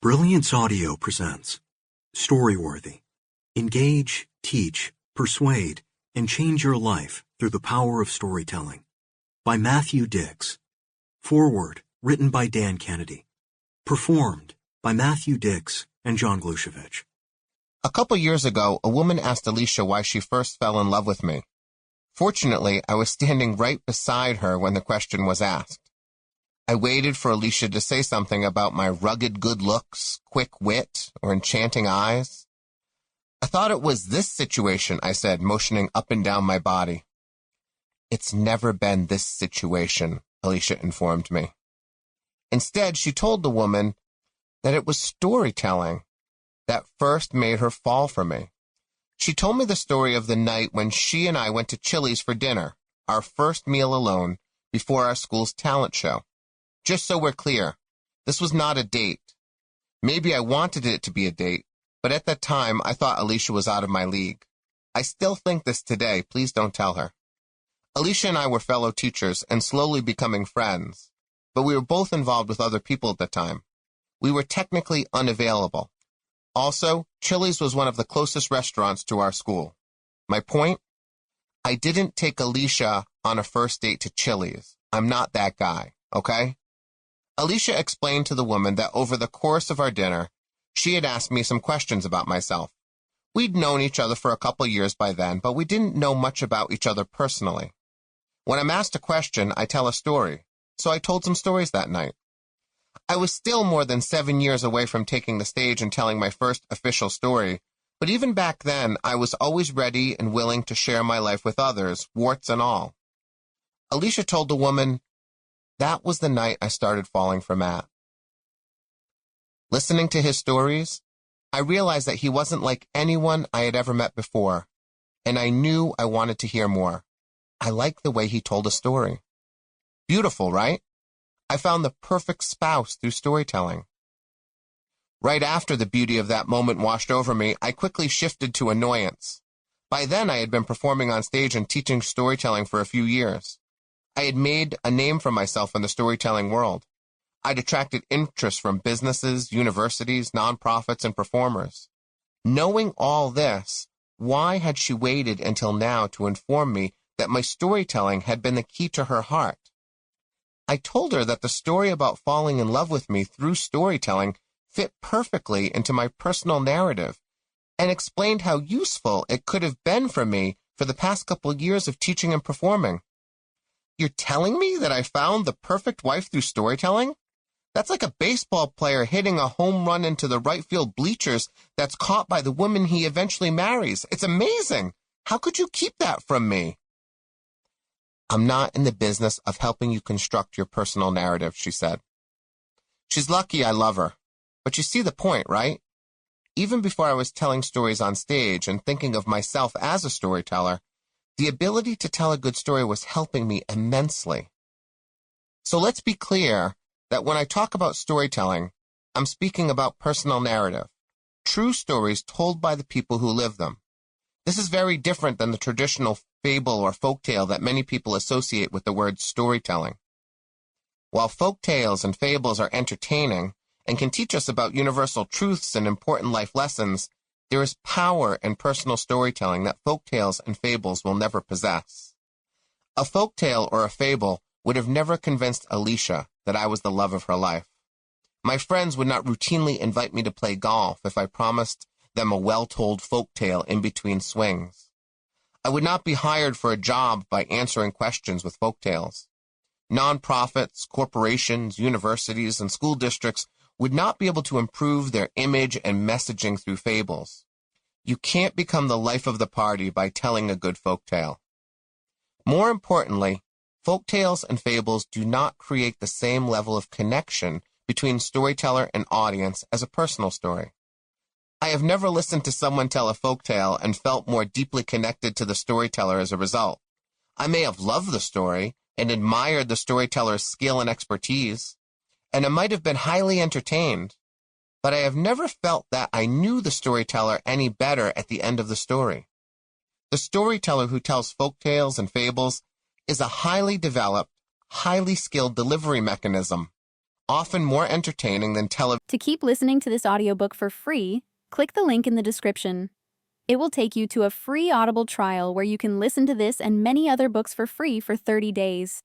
Brilliance Audio presents Storyworthy. Engage, teach, persuade, and change your life through the power of storytelling. By Matthew Dicks. Foreword, written by Dan Kennedy. Performed by Matthew Dicks and John Glushevich. A couple years ago, a woman asked Alicia why she first fell in love with me. Fortunately, I was standing right beside her when the question was asked. I waited for Alicia to say something about my rugged good looks, quick wit, or enchanting eyes. I thought it was this situation, I said, motioning up and down my body. It's never been this situation, Alicia informed me. Instead, she told the woman that it was storytelling that first made her fall for me. She told me the story of the night when she and I went to Chili's for dinner, our first meal alone, before our school's talent show. Just so we're clear, this was not a date. Maybe I wanted it to be a date, but at that time I thought Alicia was out of my league. I still think this today, please don't tell her. Alicia and I were fellow teachers and slowly becoming friends, but we were both involved with other people at the time. We were technically unavailable. Also, Chili's was one of the closest restaurants to our school. My point? I didn't take Alicia on a first date to Chili's. I'm not that guy, okay? Alicia explained to the woman that over the course of our dinner, she had asked me some questions about myself. We'd known each other for a couple years by then, but we didn't know much about each other personally. When I'm asked a question, I tell a story, so I told some stories that night. I was still more than 7 years away from taking the stage and telling my first official story, but even back then, I was always ready and willing to share my life with others, warts and all. Alicia told the woman, that was the night I started falling for Matt. Listening to his stories, I realized that he wasn't like anyone I had ever met before, and I knew I wanted to hear more. I liked the way he told a story. Beautiful, right? I found the perfect spouse through storytelling. Right after the beauty of that moment washed over me, I quickly shifted to annoyance. By then, I had been performing on stage and teaching storytelling for a few years. I had made a name for myself in the storytelling world. I'd attracted interest from businesses, universities, nonprofits, and performers. Knowing all this, why had she waited until now to inform me that my storytelling had been the key to her heart? I told her that the story about falling in love with me through storytelling fit perfectly into my personal narrative and explained how useful it could have been for me for the past couple of years of teaching and performing. You're telling me that I found the perfect wife through storytelling? That's like a baseball player hitting a home run into the right field bleachers that's caught by the woman he eventually marries. It's amazing. How could you keep that from me? I'm not in the business of helping you construct your personal narrative, she said. She's lucky I love her. But you see the point, right? Even before I was telling stories on stage and thinking of myself as a storyteller, the ability to tell a good story was helping me immensely. So let's be clear that when I talk about storytelling, I'm speaking about personal narrative, true stories told by the people who live them. This is very different than the traditional fable or folktale that many people associate with the word storytelling. While folktales and fables are entertaining and can teach us about universal truths and important life lessons, there is power in personal storytelling that folktales and fables will never possess. A folktale or a fable would have never convinced Alicia that I was the love of her life. My friends would not routinely invite me to play golf if I promised them a well-told folktale in between swings. I would not be hired for a job by answering questions with folktales. Nonprofits, corporations, universities, and school districts would not be able to improve their image and messaging through fables. You can't become the life of the party by telling a good folktale. More importantly, folktales and fables do not create the same level of connection between storyteller and audience as a personal story. I have never listened to someone tell a folktale and felt more deeply connected to the storyteller as a result. I may have loved the story and admired the storyteller's skill and expertise, and I might have been highly entertained, but I have never felt that I knew the storyteller any better at the end of the story. The storyteller who tells folktales and fables is a highly developed, highly skilled delivery mechanism. often more entertaining than television. To keep listening to this audiobook for free, click the link in the description. It will take you to a free Audible trial where you can listen to this and many other books for free for 30 days.